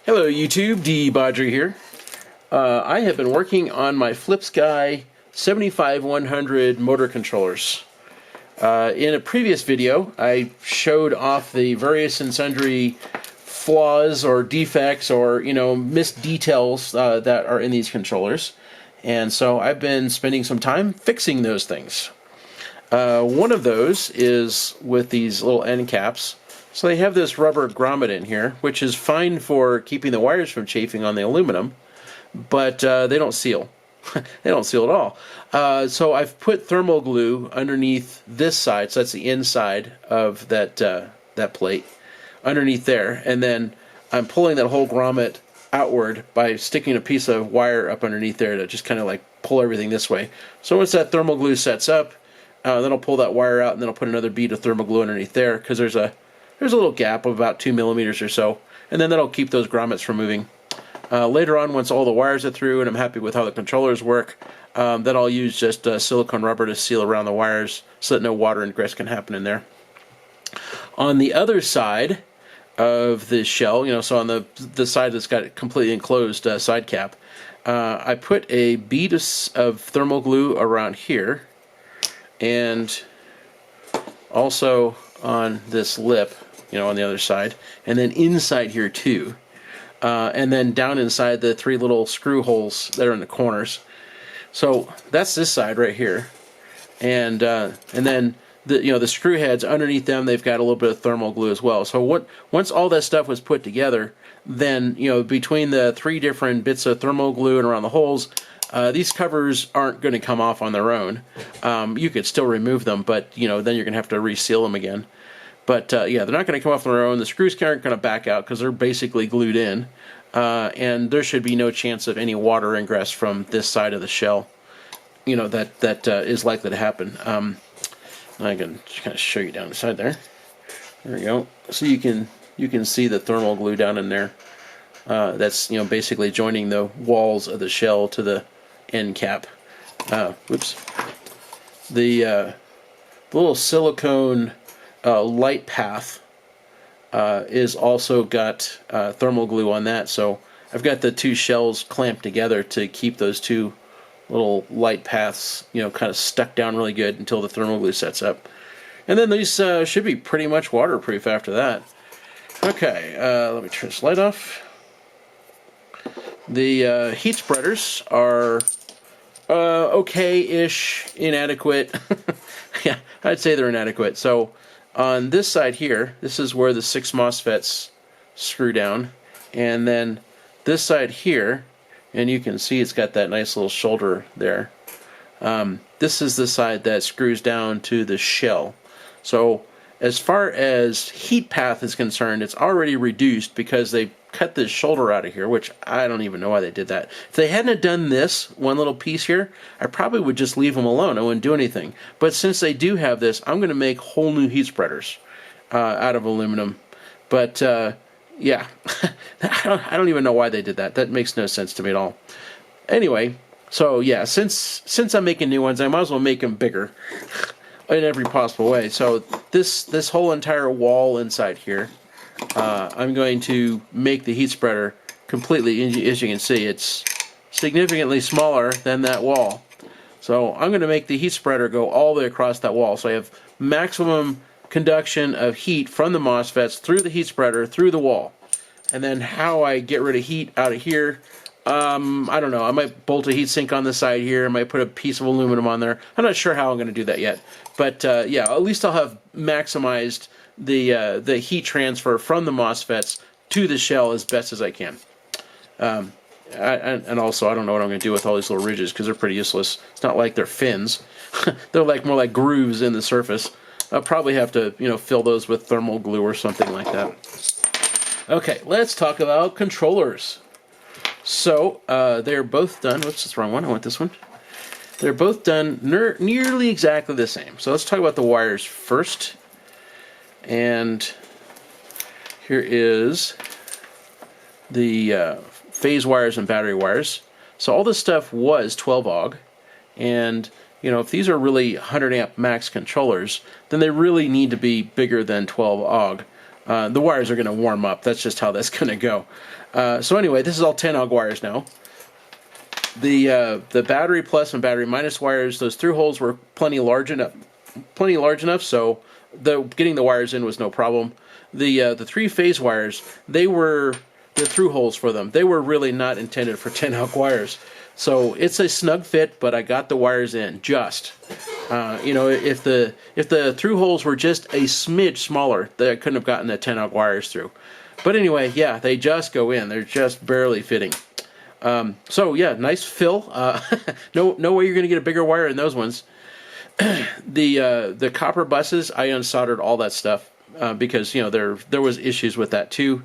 Hello YouTube, De-bodgery here. I have been working on my Flipsky 75100 motor controllers. In a previous video, I showed off the various and sundry flaws or defects or missed details that are in these controllers, and so I've been spending some time fixing those things. One of those is with these little end caps. So they have this rubber grommet in here, which is fine for keeping the wires from chafing on the aluminum, but they don't seal. They don't seal at all. So I've put thermal glue underneath this side, so that's the inside of that that plate, underneath there, and then I'm pulling that whole grommet outward by sticking a piece of wire up underneath there to just kind of like pull everything this way. So once that thermal glue sets up, then I'll pull that wire out, and then I'll put another bead of thermal glue underneath there, because there's a little gap of about 2 millimeters or so, and then that'll keep those grommets from moving. Later on, once all the wires are through and I'm happy with how the controllers work, then I'll use just silicone rubber to seal around the wires so that no water ingress can happen in there. On the other side of the shell, so on the side that's got a completely enclosed side cap, I put a bead of thermal glue around here, and also on this lip, on the other side, and then inside here too, and then down inside the 3 little screw holes that are in the corners. So that's this side right here, and then the screw heads underneath them, they've got a little bit of thermal glue as well. So once all that stuff was put together, then between the 3 different bits of thermal glue and around the holes, these covers aren't going to come off on their own. You could still remove them, but then you're going to have to reseal them again. But yeah, they're not going to come off on their own. The screws aren't going to back out because they're basically glued in, and there should be no chance of any water ingress from this side of the shell. That is likely to happen. I can just kind of show you down the side there. There we go. So you can see the thermal glue down in there. That's basically joining the walls of the shell to the end cap. Whoops. The little silicone light path is also got thermal glue on that, so I've got the 2 shells clamped together to keep those 2 little light paths kind of stuck down really good until the thermal glue sets up, and then these should be pretty much waterproof after that. Okay, let me turn this light off. The heat spreaders are okay-ish, inadequate. Yeah, I'd say they're inadequate. So on this side here, this is where the 6 MOSFETs screw down, and then this side here, and you can see it's got that nice little shoulder there. This is the side that screws down to the shell. So as far as heat path is concerned, it's already reduced because they cut this shoulder out of here, which I don't even know why they did that. If they hadn't done this one little piece here, I probably would just leave them alone. I wouldn't do anything. But since they do have this, I'm going to make whole new heat spreaders out of aluminum. But yeah, I don't even know why they did that. That makes no sense to me at all. Anyway, so yeah, since I'm making new ones, I might as well make them bigger in every possible way. So this whole entire wall inside here, I'm going to make the heat spreader completely. As you can see, it's significantly smaller than that wall. So I'm going to make the heat spreader go all the way across that wall, so I have maximum conduction of heat from the MOSFETs through the heat spreader, through the wall. And then how I get rid of heat out of here, I don't know. I might bolt a heat sink on the side here. I might put a piece of aluminum on there. I'm not sure how I'm going to do that yet. But yeah, at least I'll have maximized the heat transfer from the MOSFETs to the shell as best as I can. And also, I don't know what I'm going to do with all these little ridges because they're pretty useless. It's not like they're fins. They're more like grooves in the surface. I'll probably have to fill those with thermal glue or something like that. Okay, let's talk about controllers. So they're both done. Whoops, that's the wrong one. I want this one. They're both done nearly exactly the same. So let's talk about the wires first. And here is the phase wires and battery wires. So all this stuff was 12 AUG, and if these are really 100 amp max controllers, then they really need to be bigger than 12 AUG. The wires are going to warm up. That's just how that's going to go. So anyway, this is all 10-AUG wires now. The battery plus and battery minus wires, those through holes were plenty large enough, so getting the wires in was no problem. The three-phase wires, they were the through holes for them. They were really not intended for 10-AUG wires. So it's a snug fit, but I got the wires in just. You know, if the through holes were just a smidge smaller, I couldn't have gotten the 10-AUG wires through. But anyway, yeah, they just go in. They're just barely fitting. So yeah, nice fill. No way you're going to get a bigger wire in those ones. The copper buses, I unsoldered all that stuff because you know there was issues with that too.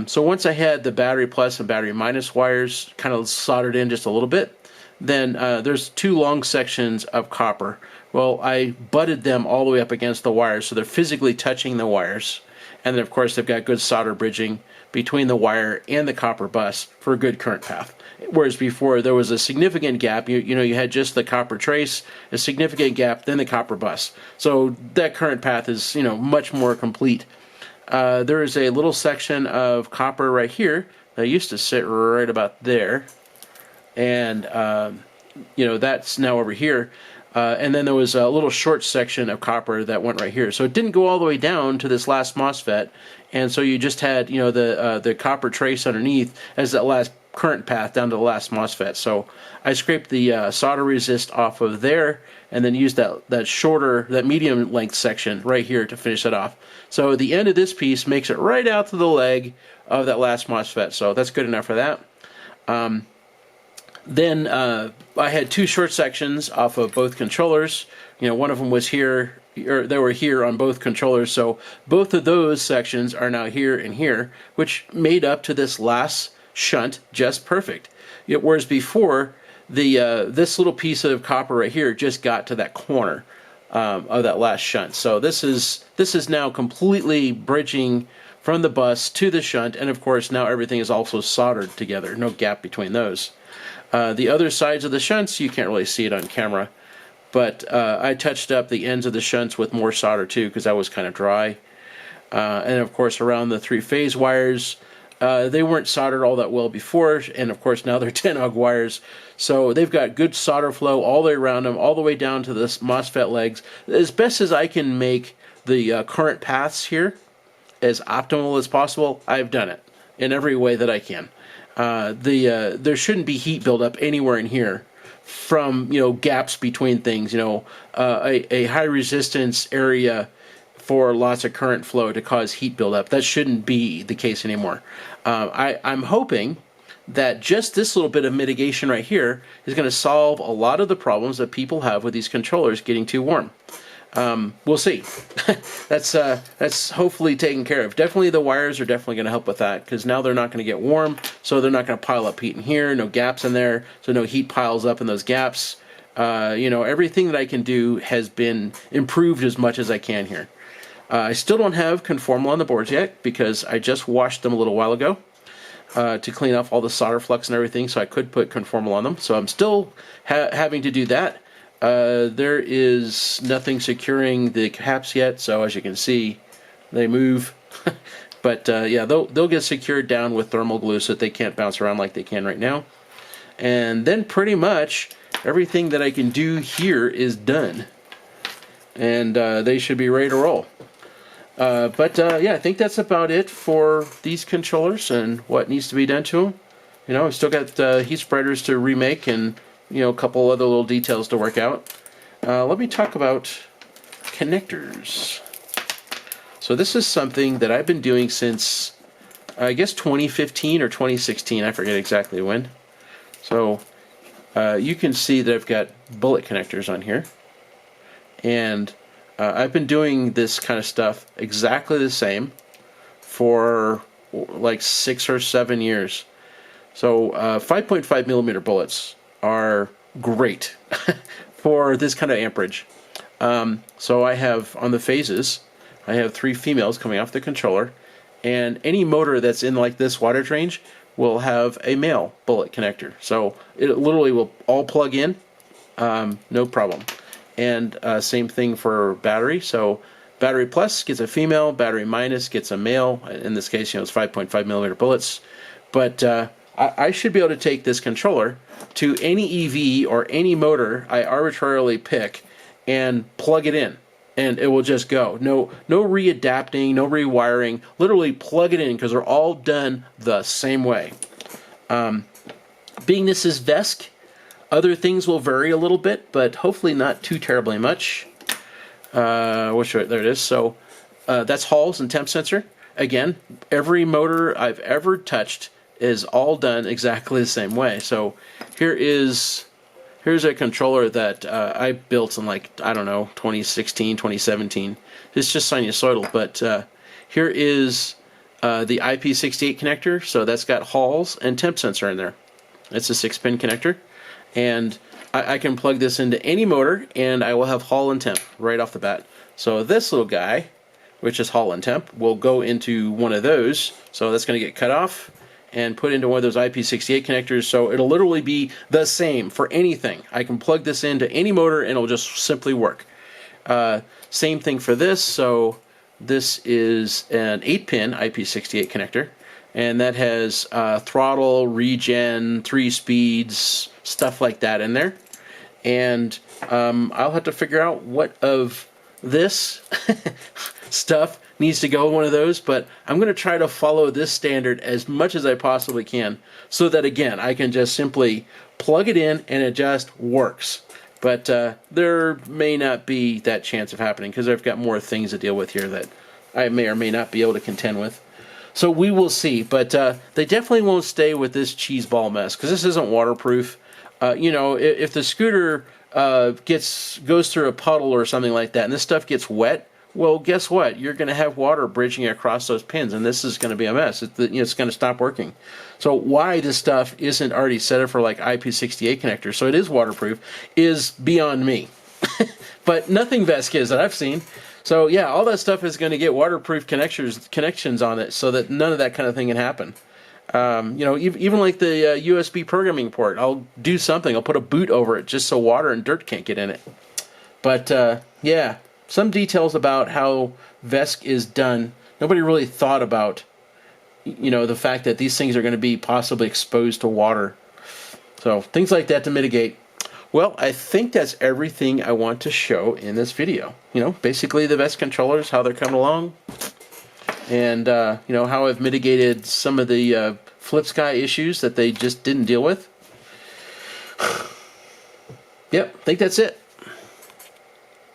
So once I had the battery plus and battery minus wires kind of soldered in just a little bit, then there's two long sections of copper. Well, I butted them all the way up against the wires, so they're physically touching the wires. And then, of course, they've got good solder bridging between the wire and the copper bus for a good current path. Whereas before, there was a significant gap. You know, you had just the copper trace, a significant gap, then the copper bus. So that current path is, you know, much more complete. There is a little section of copper right here that used to sit right about there. And, you know, that's now over here. And then there was a little short section of copper that went right here. So it didn't go all the way down to this last MOSFET. And so you just had, you know, the copper trace underneath as that last current path down to the last MOSFET. So I scraped the solder resist off of there and then used that shorter, that medium length section right here to finish it off. So the end of this piece makes it right out to the leg of that last MOSFET. So that's good enough for that. Then I had two short sections off of both controllers. You know, one of them was here, or they were here on both controllers. So both of those sections are now here and here, which made up to this last shunt just perfect. Whereas before, this little piece of copper right here just got to that corner of that last shunt. So this is now completely bridging from the bus to the shunt, and of course now everything is also soldered together. No gap between those. The other sides of the shunts, you can't really see it on camera, but I touched up the ends of the shunts with more solder too because that was kind of dry. And of course around the three-phase wires, they weren't soldered all that well before, and of course now they're 10-AUG wires, so they've got good solder flow all the way around them, all the way down to the MOSFET legs. As best as I can make the current paths here as optimal as possible, I've done it in every way that I can. There shouldn't be heat buildup anywhere in here from, you know, gaps between things, you know, a high resistance area for lots of current flow to cause heat buildup. That shouldn't be the case anymore. I'm hoping that just this little bit of mitigation right here is going to solve a lot of the problems that people have with these controllers getting too warm. We'll see. That's hopefully taken care of. Definitely the wires are definitely going to help with that because now they're not going to get warm, so they're not going to pile up heat in here, no gaps in there, so no heat piles up in those gaps. You know, everything that I can do has been improved as much as I can here. I still don't have conformal on the boards yet because I just washed them a little while ago to clean off all the solder flux and everything, so I could put conformal on them. So I'm still having to do that. There is nothing securing the caps yet, so as you can see, they move. But yeah, they'll get secured down with thermal glue so that they can't bounce around like they can right now. And then pretty much everything that I can do here is done. And they should be ready to roll. But yeah, I think that's about it for these controllers and what needs to be done to them. You know, I've still got heat spreaders to remake and, you know, a couple other little details to work out. Let me talk about connectors. So this is something that I've been doing since, I guess, 2015 or 2016. I forget exactly when. So you can see that I've got bullet connectors on here. And I've been doing this kind of stuff exactly the same for like 6 or 7 years. So 5.5 millimeter bullets are great for this kind of amperage. So I have on the phases, I have 3 females coming off the controller, and any motor that's in like this wattage range will have a male bullet connector. So it literally will all plug in, no problem. And same thing for battery. So Battery plus gets a female, battery minus gets a male. In this case, it's 5.5 millimeter bullets. But I should be able to take this controller to any EV or any motor I arbitrarily pick and plug it in, and it will just go. No readapting, no rewiring. Literally plug it in because they're all done the same way. Being this is VESC, other things will vary a little bit, but hopefully not too terribly much. There it is. So that's Halls and temp sensor. Again, every motor I've ever touched is all done exactly the same way. So here's a controller that I built in, like, I don't know, 2016, 2017. It's just sinusoidal, but here is the IP68 connector. So that's got Halls and temp sensor in there. It's a 6-pin connector, and I can plug this into any motor, and I will have Hall and temp right off the bat. So this little guy, which is Hall and temp, will go into one of those. So that's going to get cut off and put into one of those IP68 connectors. So it'll literally be the same for anything. I can plug this into any motor, and it'll just simply work. Same thing for this. So this is an 8-pin IP68 connector, and that has throttle, regen, 3 speeds, stuff like that in there. And I'll have to figure out what of this stuff needs to go in one of those, but I'm going to try to follow this standard as much as I possibly can, so that, again, I can just simply plug it in and it just works. But there may not be that chance of happening because I've got more things to deal with here that I may or may not be able to contend with. So we will see, but they definitely won't stay with this cheese ball mess because this isn't waterproof. If the scooter goes through a puddle or something like that and this stuff gets wet, well, guess what? You're going to have water bridging across those pins, and this is going to be a mess. It's going to stop working. So why this stuff isn't already set up for like IP68 connectors, so it is waterproof, is beyond me. But nothing VESC is that I've seen. So yeah, all that stuff is going to get waterproof connections on it, so that none of that kind of thing can happen. Even like the USB programming port, I'll do something. I'll put a boot over it just so water and dirt can't get in it. But yeah, some details about how VESC is done. Nobody really thought about, the fact that these things are going to be possibly exposed to water. So things like that to mitigate. Well, I think that's everything I want to show in this video. Basically the VESC controllers, how they're coming along, and how I've mitigated some of the Flipsky issues that they just didn't deal with. Yep, I think that's it.